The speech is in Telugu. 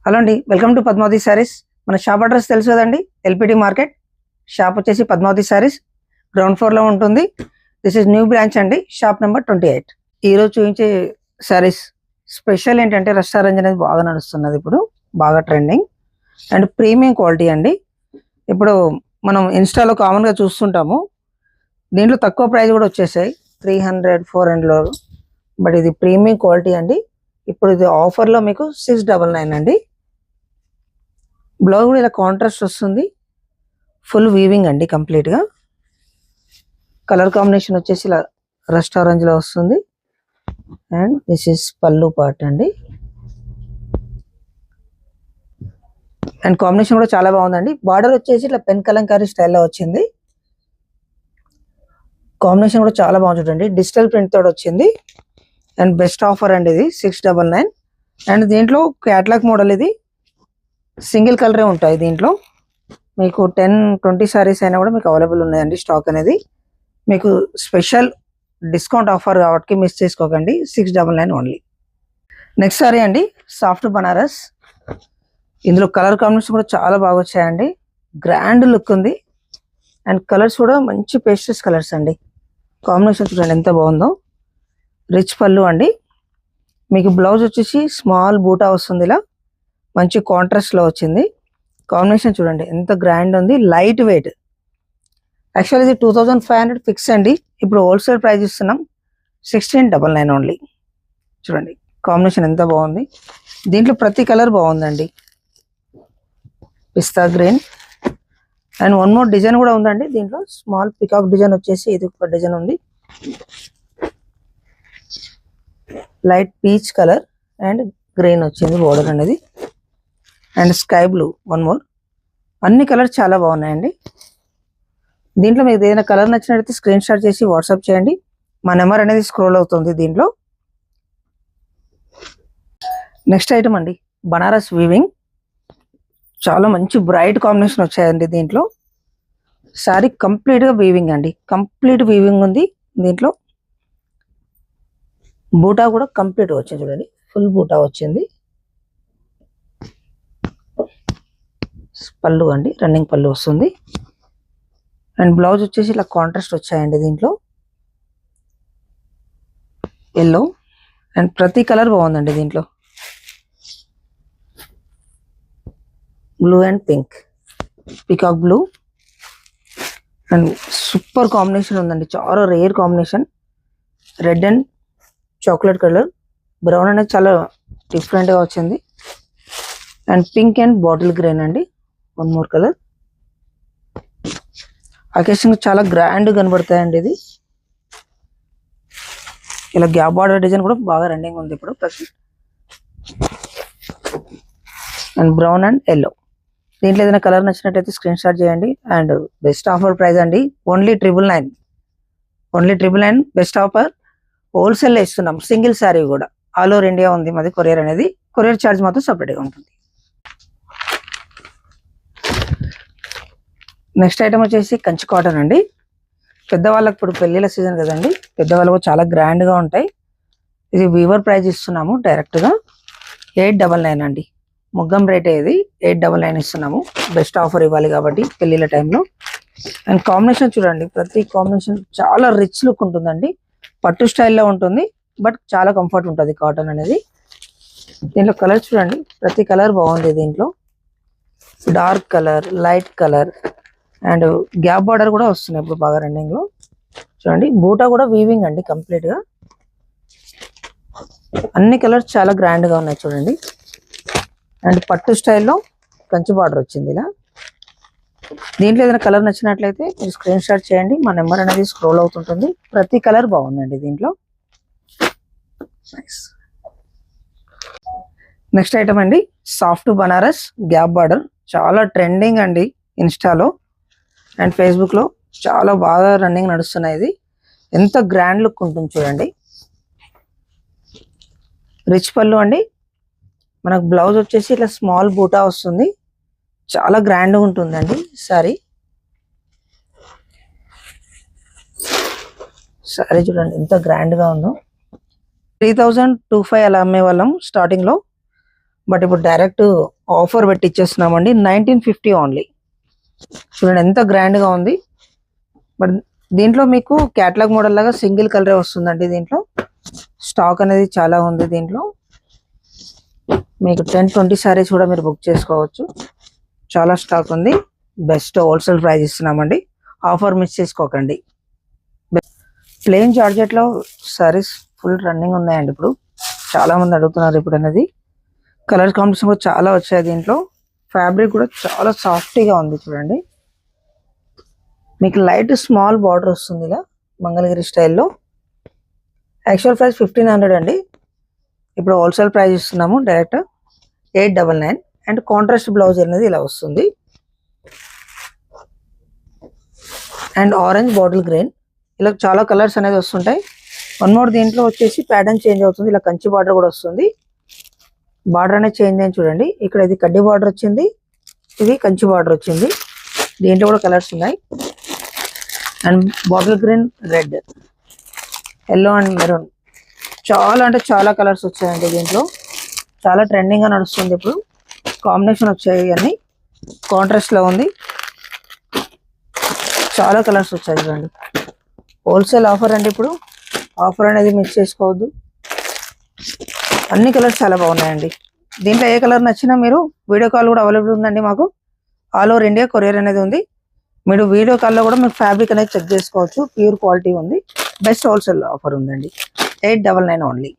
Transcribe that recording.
హలో అండి, వెల్కమ్ టు పద్మావతి శారీస్. మన షాప్ అడ్రస్ తెలుసు కదండి, ఎల్పిటి మార్కెట్. షాప్ వచ్చేసి పద్మావతి శారీస్ గ్రౌండ్ ఫ్లోర్లో ఉంటుంది. దిస్ ఇస్ న్యూ బ్రాంచ్ అండి, షాప్ నెంబర్ 28. ఈరోజు చూపించే శారీస్ స్పెషల్ ఏంటంటే రెస్టారెంట్ అనేది బాగా నడుస్తున్నది, ఇప్పుడు బాగా ట్రెండింగ్ అండ్ ప్రీమియం క్వాలిటీ అండి. ఇప్పుడు మనం ఇన్స్టాలో కామన్గా చూస్తుంటాము, దీంట్లో తక్కువ ప్రైస్ కూడా వచ్చేసాయి, 300, 400. బట్ ఇది ప్రీమియం క్వాలిటీ అండి. ఇప్పుడు ఇది ఆఫర్లో మీకు 699 అండి. బ్లౌజ్ కూడా ఇలా కాంట్రాస్ట్ వస్తుంది, ఫుల్ వీవింగ్ అండి కంప్లీట్గా. కలర్ కాంబినేషన్ వచ్చేసి ఇలా రస్ట్ ఆరెంజ్లో వస్తుంది. అండ్ దిస్ ఇస్ పల్లు పార్ట్ అండి. అండ్ కాంబినేషన్ కూడా చాలా బాగుందండి. బార్డర్ వచ్చేసి ఇట్లా పెన్ కలంకారీ స్టైల్లో వచ్చింది. కాంబినేషన్ కూడా చాలా బాగుంది చూడండి, డిజిటల్ ప్రింట్ తోటి వచ్చింది. అండ్ బెస్ట్ ఆఫర్ అండి ఇది 699. అండ్ దీంట్లో క్యాట్లాగ్ మోడల్, ఇది సింగిల్ కలరే ఉంటాయి. దీంట్లో మీకు 10-20 సారీస్ అయినా కూడా మీకు అవైలబుల్ ఉన్నాయండి. స్టాక్ అనేది మీకు స్పెషల్ డిస్కౌంట్ ఆఫర్ కాబట్టి మిస్ చేసుకోకండి. 699 ఓన్లీ. నెక్స్ట్ సారీ అండి, సాఫ్ట్ బనారస్. ఇందులో కలర్ కాంబినేషన్ కూడా చాలా బాగా వచ్చాయండి, గ్రాండ్ లుక్ ఉంది. అండ్ కలర్స్ కూడా మంచి పేస్టల్స్ కలర్స్ అండి. కాంబినేషన్ చూడండి ఎంత బాగుందో. రిచ్ పళ్ళు అండి. మీకు బ్లౌజ్ వచ్చేసి స్మాల్ బూటా వస్తుంది, ఇలా మంచి కాంట్రాస్ట్లో వచ్చింది. కాంబినేషన్ చూడండి ఎంత గ్రాండ్ ఉంది, లైట్ వెయిట్. యాక్చువల్ ఇది 2500 ఫిక్స్ అండి, ఇప్పుడు హోల్సేల్ ప్రైస్ ఇస్తున్నాం 1699 ఓన్లీ. చూడండి కాంబినేషన్ ఎంత బాగుంది. దీంట్లో ప్రతి కలర్ బాగుందండి. Pista green and one more design కూడా ఉందండి. దీంట్లో స్మాల్ పికాక్ డిజైన్ వచ్చేసి ఇది ఒక డిజైన్ ఉంది, light peach colour and green వచ్చింది బోర్డర్ అనేది. And sky blue one more. అన్ని కలర్స్ చాలా బాగున్నాయండి. దీంట్లో మీకు ఏదైనా కలర్ నచ్చినట్లయితే స్క్రీన్ షాట్ చేసి వాట్సాప్ చేయండి, మా నెంబర్ అనేది స్క్రోల్ అవుతుంది దీంట్లో. నెక్స్ట్ ఐటమ్ అండి, బనారస్ వీవింగ్. చాలా మంచి బ్రైట్ కాంబినేషన్ వచ్చాయండి దీంట్లో. సారీ కంప్లీట్గా వీవింగ్ అండి, కంప్లీట్ వీవింగ్ ఉంది దీంట్లో. బూటా కూడా కంప్లీట్ వచ్చింది చూడండి, ఫుల్ బూటా వచ్చింది. పళ్ళు అండి, రన్నింగ్ పళ్ళు వస్తుంది. అండ్ బ్లౌజ్ వచ్చేసి ఇలా కాంట్రాస్ట్ వచ్చాయండి దీంట్లో, ఎల్లో. అండ్ ప్రతి కలర్ బాగుందండి దీంట్లో, blue and pink, peacock blue. And super combination ఉందండి, చాలా rare combination. Red and chocolate colour, brown అనేది చాలా డిఫరెంట్గా వచ్చింది. And pink and bottle green అండి, వన్ మోర్ కలర్. అకేషన్ చాలా గ్రాండ్ కనబడతాయండి ఇది. ఇలా గ్యాప్ బార్డర్ డిజైన్ కూడా బాగా రన్నింగ్ ఉంది ఇప్పుడు present. And brown and yellow. దీంట్లో ఏదైనా కలర్ నచ్చినట్టయితే స్క్రీన్ షాట్ చేయండి. అండ్ బెస్ట్ ఆఫర్ ప్రైస్ అండి, only 999. Only 999 best offer. Wholesale ఇస్తున్నాం, సింగిల్ శారీ కూడా. ఆల్ ఓవర్ ఇండియా ఉంది మాది కొరియర్ అనేది. కొరియర్ ఛార్జ్ మాత్రం సపరేట్గా ఉంటుంది. నెక్స్ట్ ఐటమ్ వచ్చేసి కంచి కాటన్ అండి. పెద్దవాళ్ళకి ఇప్పుడు పెళ్ళిళ్ళ సీజన్ కదండి, పెద్దవాళ్ళకు చాలా గ్రాండ్గా ఉంటాయి. ఇది వీవర్ ప్రైస్ ఇస్తున్నాము డైరెక్ట్గా 899 అండి. ముగ్గం రేట్ ఇది 899 ఇస్తున్నాము. బెస్ట్ ఆఫర్ ఇవ్వాలి కాబట్టి పెళ్ళిళ్ళ టైంలో. అండ్ కాంబినేషన్ చూడండి, ప్రతి కాంబినేషన్ చాలా రిచ్ లుక్ ఉంటుందండి. పట్టు స్టైల్లో ఉంటుంది, బట్ చాలా కంఫర్ట్ ఉంటుంది కాటన్ అనేది. దీంట్లో కలర్ చూడండి, ప్రతి కలర్ బాగుంది దీంట్లో. Dark colour, light colour and gap border కూడా వస్తుంది ఇప్పుడు బాగా రన్నింగ్ లో. చూడండి బూటా కూడా వీవింగ్ అండి కంప్లీట్ గా. అన్ని కలర్స్ చాలా గ్రాండ్ గా ఉన్నాయి చూడండి. అండ్ పట్టు స్టైల్లో కంచి బార్డర్ వచ్చింది ఇలా. దీంట్లో ఏదైనా కలర్ నచ్చినట్లయితే మీరు స్క్రీన్ షాట్ చేయండి, మా నెంబర్ అనేది స్క్రోల్ అవుతుంటుంది. ప్రతి కలర్ బాగుందండి దీంట్లో. నెక్స్ట్ ఐటమ్ అండి, సాఫ్ట్ బనారస్ గ్యాప్ బార్డర్. చాలా ట్రెండింగ్ అండి ఇన్స్టాలో అండ్ ఫేస్బుక్లో, చాలా బాగా రన్నింగ్ నడుస్తున్నాయి. ఇది ఎంత గ్రాండ్ లుక్ ఉంటుంది చూడండి. రిచ్ పళ్ళు అండి. మనకు బ్లౌజ్ వచ్చేసి ఇట్లా స్మాల్ బూటా వస్తుంది, చాలా గ్రాండ్గా ఉంటుందండి సారీ. సారీ చూడండి ఎంత గ్రాండ్గా ఉందో. 3000-2500 అలా అమ్మే వాళ్ళం స్టార్టింగ్లో, బట్ ఇప్పుడు డైరెక్ట్ ఆఫర్ పెట్టి ఇచ్చేస్తున్నామండి 1950 ఓన్లీ. చూడండి ఎంత గ్రాండ్ గా ఉంది. బట్ దీంట్లో మీకు క్యాటలాగ్ మోడల్ లాగా సింగిల్ కలరే వస్తుందండి. దీంట్లో స్టాక్ అనేది చాలా ఉంది. దీంట్లో మీకు 10-20 సారీస్ కూడా మీరు బుక్ చేసుకోవచ్చు. చాలా స్టాక్ ఉంది. బెస్ట్ హోల్సేల్ ప్రైస్ ఇస్తున్నామండి. ఆఫర్ మిస్ చేసుకోకండి. ప్లెయిన్ జార్జెట్ లో సారీస్ ఫుల్ రన్నింగ్ ఉన్నాయండి. ఇప్పుడు చాలా మంది అడుగుతున్నారు ఇప్పుడు అనేది. కలర్ కాంబినేషన్ కూడా చాలా వచ్చాయి. దీంట్లో ఫ్యాబ్రిక్ కూడా చాలా సాఫ్ట్గా ఉంది. చూడండి మీకు లైట్ స్మాల్ బార్డర్ వస్తుంది ఇలా మంగళగిరి స్టైల్లో. యాక్చువల్ ప్రైస్ 1500 అండి. ఇప్పుడు హోల్సేల్ ప్రైస్ ఇస్తున్నాము డైరెక్ట్ 899. అండ్ కాంట్రాస్ట్ బ్లౌజ్ అనేది ఇలా వస్తుంది. అండ్ ఆరెంజ్ బాటిల్ గ్రీన్ ఇలా చాలా కలర్స్ అనేది వస్తుంటాయి. వన్ మోర్ దీంట్లో వచ్చేసి ప్యాటర్న్ చేంజ్ అవుతుంది. ఇలా కంచి బార్డర్ కూడా వస్తుంది. బార్డర్ అనేది చేంజ్ అయింది చూడండి. ఇక్కడ ఇది కడ్డీ బార్డర్ వచ్చింది, ఇది కంచి బార్డర్ వచ్చింది. దీంట్లో కూడా కలర్స్ ఉన్నాయి. And bottle green, red, yellow and maroon చాలా అంటే చాలా కలర్స్ వచ్చాయండి. దీంట్లో చాలా ట్రెండింగ్ గా నడుస్తుంది. ఇప్పుడు కాంబినేషన్ వచ్చాయి. ఇవన్నీ కాంట్రాస్ట్ లో ఉంది. చాలా కలర్స్ వచ్చాయి చూడండి. హోల్సేల్ ఆఫర్ అండి. ఇప్పుడు ఆఫర్ అనేది మిస్ చేసుకోవద్దు. అన్ని కలర్స్ చాలా బాగున్నాయండి. దీంట్లో ఏ కలర్ నచ్చినా మీరు వీడియో కాల్ కూడా అవైలబుల్ ఉందండి మాకు. ఆల్ ఓవర్ ఇండియా కొరియర్ అనేది ఉంది. మీరు వీడియో కాల్లో కూడా మీకు ఫ్యాబ్రిక్ అనేది చెక్ చేసుకోవచ్చు. ప్యూర్ క్వాలిటీ ఉంది. బెస్ట్ హోల్సేల్ ఆఫర్ ఉందండి. 899 ఓన్లీ.